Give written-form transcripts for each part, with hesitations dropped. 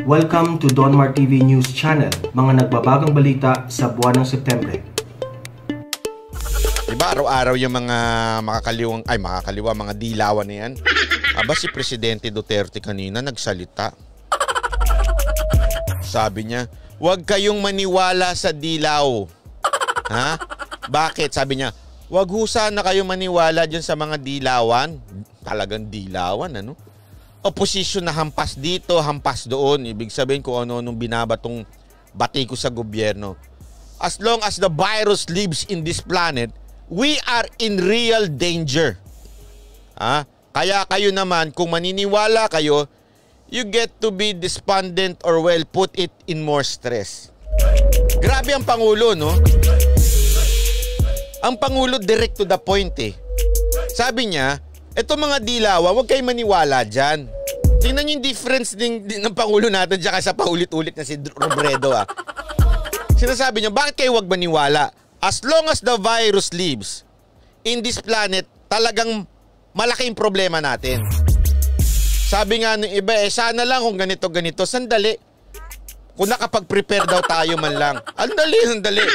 Welcome to Donmar TV News Channel, mga nagbabagang balita sa buwan ng Setyembre. Diba araw-araw yung mga makakaliwa, mga dilawan na yan? Aba si Presidente Duterte kanina nagsalita. Sabi niya, huwag kayong maniwala sa dilaw. Ha? Bakit? Sabi niya, huwag ho sana kayong maniwala dyan sa mga dilawan. Talagang dilawan, ano? Opposition na hampas dito, hampas doon. Ibig sabihin kung ano-anong binabatong batiko sa gobyerno. As long as the virus lives in this planet, we are in real danger. Ha? Kaya kayo naman, kung maniniwala kayo, you get to be despondent or well, put it in more stress. Grabe ang Pangulo, no? Ang Pangulo direct to the point eh. Sabi niya, eto mga dilawa, huwag kayong maniwala dyan. Tingnan niyo yung difference ng Pangulo natin dyan sa paulit-ulit na si Robredo. Sinasabi niya, bakit kayo huwag maniwala? As long as the virus lives in this planet, talagang malaking problema natin. Sabi nga ng iba, sana lang kung ganito-ganito. Sandali. Kung nakapag-prepare daw tayo man lang. Andali.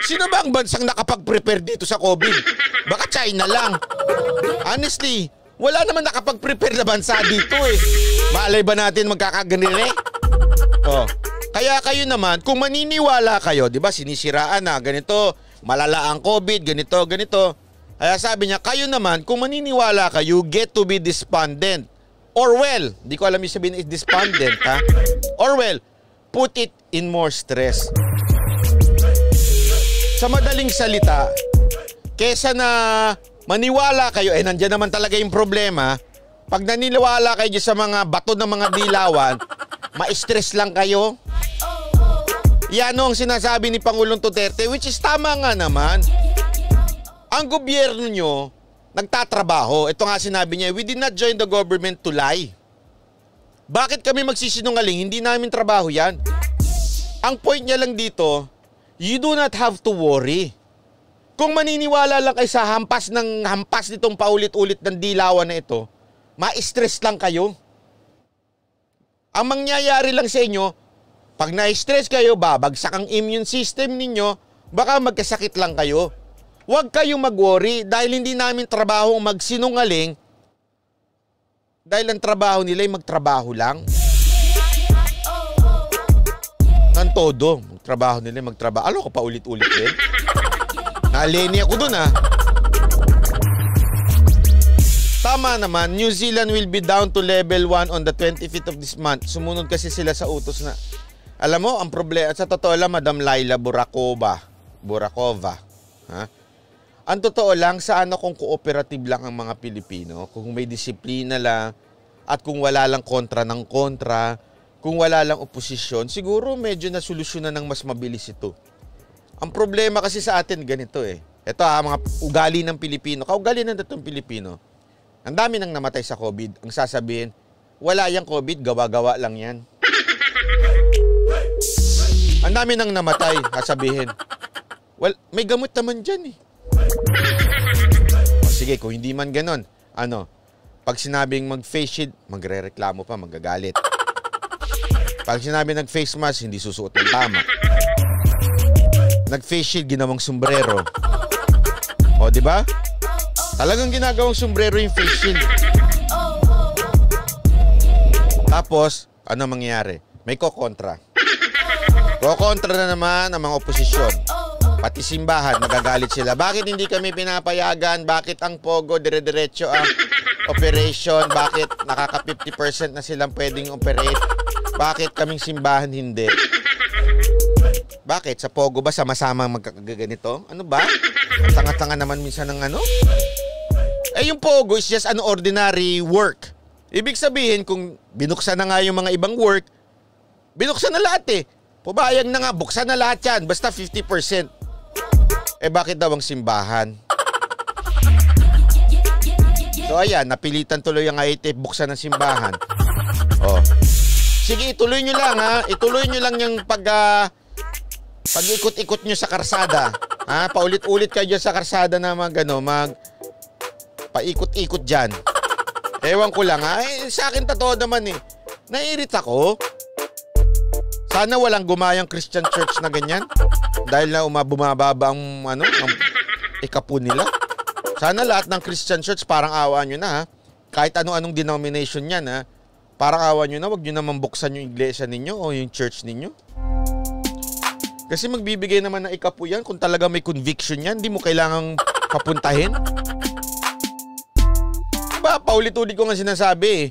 Sino ba ang bansang nakapag-prepare dito sa COVID? Baka China lang. Honestly, wala naman nakapag-prepare na bansa dito eh. Malay ba natin magkakaganire? Oh. Kaya kayo naman, kung maniniwala kayo, di ba, sinisiraan na, ganito, malala ang COVID, ganito. Kaya sabi niya, kayo naman, kung maniniwala kayo, get to be despondent. Or well, di ko alam yung sabihin is despondent, ha? Or well, put it in more stress. Sa madaling salita, kesa na maniwala kayo, nandiyan naman talaga yung problema, pag naniniwala kayo sa mga bato ng mga dilawan, ma-stress lang kayo. Yan ang sinasabi ni Pangulong Duterte, which is tama nga naman. Ang gobyerno nyo, nagtatrabaho. Ito nga sinabi niya, we did not join the government to lie. Bakit kami magsisinungaling? Hindi namin trabaho yan. Ang point niya lang dito, you do not have to worry. Kung maniniwala lang kayo sa hampas nitong paulit-ulit ng dilawan na ito, ma-stress lang kayo. Ang mangyayari lang sa inyo, pag na-stress kayo, babagsak ang immune system ninyo, baka magkasakit lang kayo. Huwag kayong mag-worry dahil hindi namin trabaho magsinungaling. Dahil ang trabaho nila ay magtrabaho lang. Ng todo. Magtrabaho nila ay magtrabaho. Alam ko pa ulit-ulit din. Naaleni ako dun Tama naman, New Zealand will be down to level 1 on the 25th of this month. Sumunod kasi sila sa utos na. Alam mo, ang problema, sa totoo lang, Madam Laila Burakova. Ha? Ang totoo lang, saan kung cooperative lang ang mga Pilipino, kung may disiplina lang, at kung wala lang kontra ng kontra, kung wala lang oposisyon, siguro medyo nasolusyonan ng mas mabilis ito. Ang problema kasi sa atin ganito eh. Ito mga ugali ng Pilipino, kaugali ng datong Pilipino. Ang dami nang namatay sa COVID, ang sasabihin, wala yang COVID, gawa-gawa lang yan. Ang dami nang namatay, sasabihin, well, may gamot naman dyan eh. Sige, kung hindi man ganon, pag sinabing mag-face shield, magre-reklamo pa, magagalit. Pag sinabing nag-face mask, hindi susuot ng tama. Nag-face shield, ginawang sombrero. O, di ba? Talagang ginagawang sombrero yung face shield. Tapos, ano mangyayari? May kokontra. Kokontra na naman ang mga oposisyon. Pati simbahan, magagalit sila. Bakit hindi kami pinapayagan? Bakit ang Pogo, dire-diretso ang operation? Bakit nakaka 50% na silang pwedeng operate? Bakit kaming simbahan hindi? Bakit? Sa Pogo ba sama-sama magkakaganito? Ano ba? Tanga-tanga naman minsan ng yung Pogo is just an ordinary work. Ibig sabihin, kung binuksan na nga yung mga ibang work, binuksan na lahat eh. Pubayag na nga, buksan na lahat yan. Basta 50%. Bakit daw ang simbahan? So ayan, napilitan tuloy ang IATF buksan ng simbahan. Sige, ituloy nyo lang Ituloy nyo lang yung pag-ikot-ikot nyo sa karsada. Paulit-ulit kayo sa karsada na paikot-ikot dyan. Ewan ko lang Sa akin totoo naman naiirita ko. Sana walang gumayang Christian church na ganyan. Dahil na bumababa ang ikapo nila. Sana lahat ng Christian church parang awa nyo na ha. Kahit ano-anong denomination yan ha. Parang awa nyo na, wag nyo naman buksan yung iglesia ninyo o yung church ninyo. Kasi magbibigay naman ng ikapo yan kung talaga may conviction yan. Hindi mo kailangang papuntahin. Diba, paulit-ulit ko nga sinasabi eh.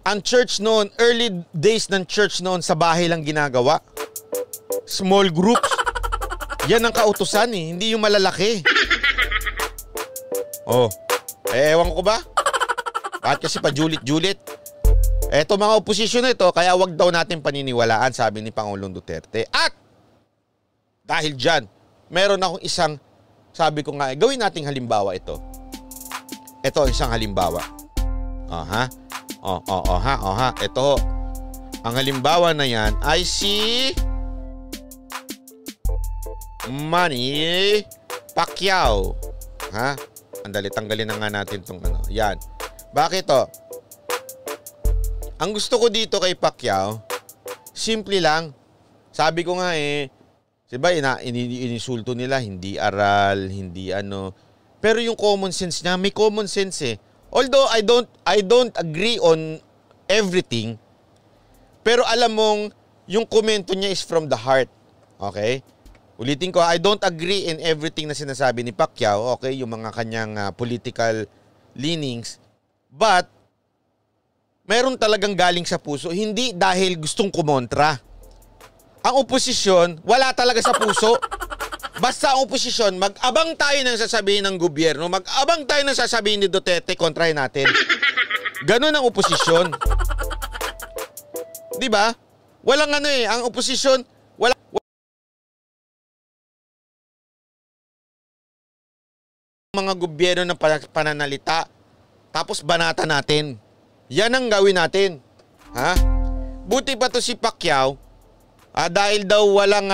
Ang church noon, early days ng church noon sa bahay lang ginagawa. Small groups. Yan ang kautusan eh, hindi yung malalaki. Oh, ewan ko ba? Bakit kasi pajulit-julit? Eto mga oposisyon na ito, kaya wag daw natin paniniwalaan, sabi ni Pangulong Duterte. At dahil dyan, meron akong isang, sabi ko nga, gawin nating halimbawa ito. Ito isang halimbawa. Ito. Ang halimbawa na yan ay si Manny Pacquiao. Ha? Andali, tanggalin na nga natin itong ano. Yan. Bakit to? Ang gusto ko dito kay Pacquiao, simple lang. Sabi ko nga diba, inisulto nila, hindi aral, hindi ano. Pero yung common sense niya, may common sense eh. Although I don't agree on everything, pero alam mong yung komento niya is from the heart. Okay? Ulitin ko, I don't agree in everything na sinasabi ni Pacquiao, okay, yung mga kanyang political leanings, but meron talagang galing sa puso, hindi dahil gustong kumontra. Ang oposisyon, wala talaga sa puso. Basta ang oposisyon, mag-abang tayo ng sasabihin ng gobyerno, mag-abang tayo ng sasabihin ni Duterte, kontrahin natin. Ganun ang oposisyon. Di ba? Walang ang oposisyon, wala mga gobyerno ng pananalita, tapos banata natin. Yan ang gawin natin. Ha? Buti pa to si Pacquiao, dahil daw walang,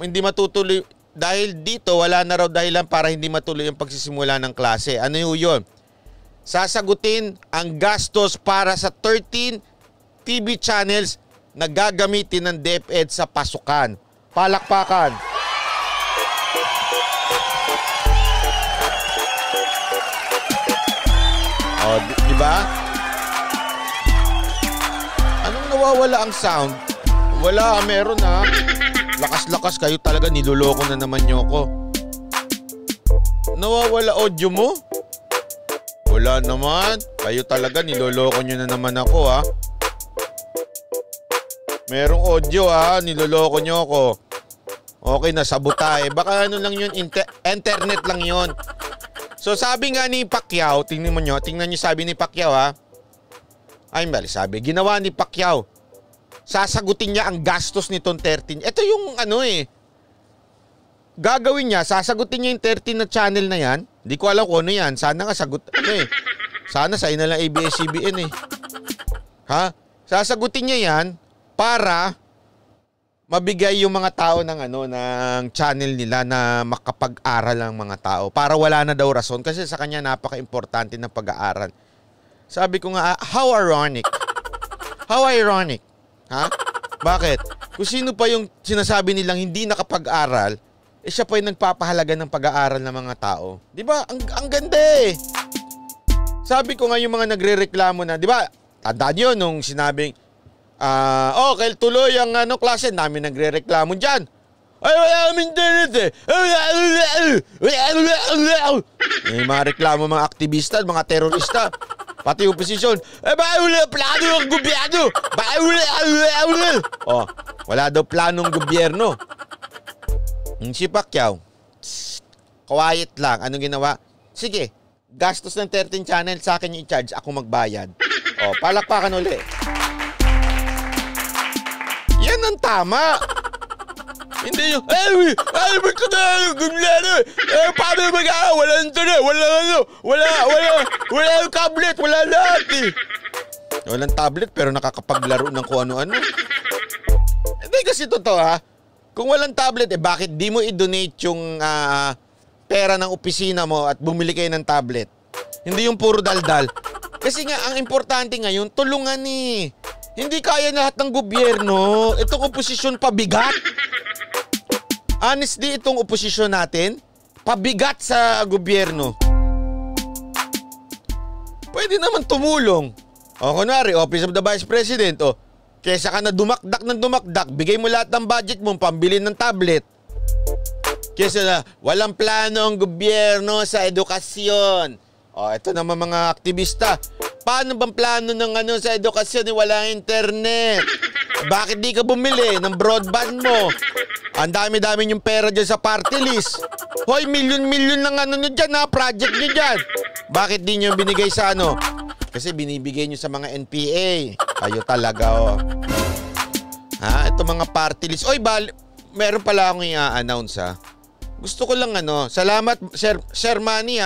hindi matutuloy, dahil dito wala na raw dahilan para hindi matuloy yung pagsisimula ng klase. Ano yun? Sasagutin ang gastos para sa 13 TV channels na gagamitin ng DepEd sa pasukan. Palakpakan. O, diba? Anong nawawala ang sound? Wala, meron ha. Lakas-lakas kayo talaga, niloloko na naman nyo ko. Nawawala audio mo? Wala naman. Kayo talaga, niloloko nyo na naman ako ha. Merong audio ha, niloloko nyo ako. Okay, nasabutay. Baka ano lang yun, internet lang yun. So sabi nga ni Pacquiao, tingnan nyo sabi ni Pacquiao ha. Ay, mali sabi, ginawa ni Pacquiao. Sasagutin niya ang gastos nitong 13. Ito yung gagawin niya, sasagutin niya yung 13 na channel na yan. Hindi ko alam kung ano yan. Sana nga sagot, sana sa ina lang ABS-CBN Ha? Sasagutin niya yan para mabigay yung mga tao ng ng channel nila na makapag-aral ang mga tao. Para wala na daw rason kasi sa kanya napaka-importante ng pag-aaral. Sabi ko nga, how ironic. How ironic. Ha? Bakit? Kung sino pa yung sinasabi nilang hindi nakapag-aral, siya pa yung nagpapahalaga ng pag-aaral ng mga tao. Di ba? Ang ganda eh. Sabi ko nga yung mga nagre-reklamo na, di ba? Tandaan nyo nung sinabing, kaya tuloy ang klase, namin nagre-reklamo dyan. Ay, wala namin internet eh. May mga reklamo mga aktivista, mga terorista. Pati oposisyon, bakit wala plano ng gobyerno? Bakit wala? Wala daw planong gobyerno. Si Pacquiao, quiet lang. Anong ginawa? Sige, gastos ng 13 channel, sa akin yung i-charge, ako magbayad. Palakpakan uli. Yan ang tama. Hindi yung, ba't ko na gobyerno? Paano mag-aaral? Wala internet, wala yung tablet, wala lahat eh. Walang tablet pero nakakapaglaro ng kung ano-ano. Hindi kasi totoo ha. Kung walang tablet, bakit di mo i-donate yung pera ng opisina mo at bumili kayo ng tablet? Hindi yung puro daldal. Kasi nga, ang importante ngayon, tulungan eh. Hindi kaya lahat ng gobyerno. Itong oposisyon pabigat. Honestly, itong oposisyon natin, pabigat sa gobyerno. Pwede naman tumulong. O kunwari, Office of the Vice President, o kesa ka na dumakdak ng dumakdak, bigay mo lahat ng budget mo, pambili ng tablet. Kesa na, walang plano ang gobyerno sa edukasyon. O, ito naman mga aktivista. Paano bang plano ng sa edukasyon? Wala internet. Bakit di ka bumili ng broadband mo? Ang dami-dami yung pera dyan sa party list. Hoy, milyon-milyon lang nyo dyan project nyo dyan. Bakit di nyo binigay sa Kasi binibigay nyo sa mga NPA. Kayo talaga, Ito mga party list. Oy, meron pala akong i-announce, Gusto ko lang salamat, Sir Manny,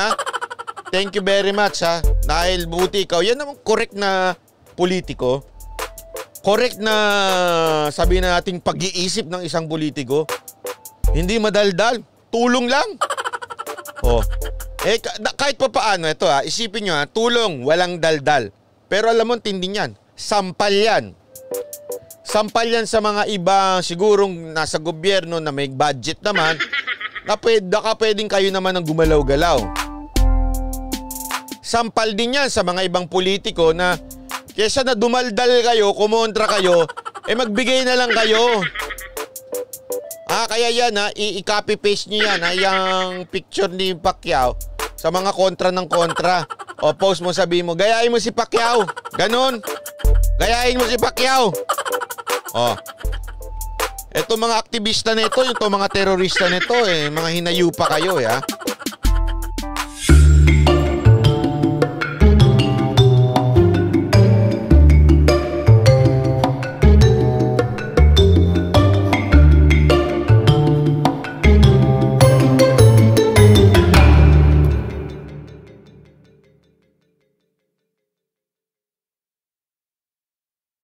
Thank you very much, Dahil buti ikaw. Yan naman correct na politiko. Correct na sabihin na nating pag-iisip ng isang politiko. Hindi madaldal. Tulong lang. Kahit pa paano, ito isipin nyo tulong, walang daldal. Pero alam mo, tindi niyan. Sampal yan. Sampal yan sa mga iba, sigurong nasa gobyerno na may budget naman, na pwedeng kayo naman ang gumalaw-galaw. Sampal din yan sa mga ibang politiko na kesa na dumaldal kayo, kumontra kayo, magbigay na lang kayo. Kaya yan i-copy-paste nyo yan, yung picture ni Pacquiao sa mga kontra ng kontra. O post mo, sabihin mo, gayahin mo si Pacquiao. Ganon. Gayahin mo si Pacquiao. Eto mga aktivista nito, yung mga terorista nito, mga hinayupa kayo,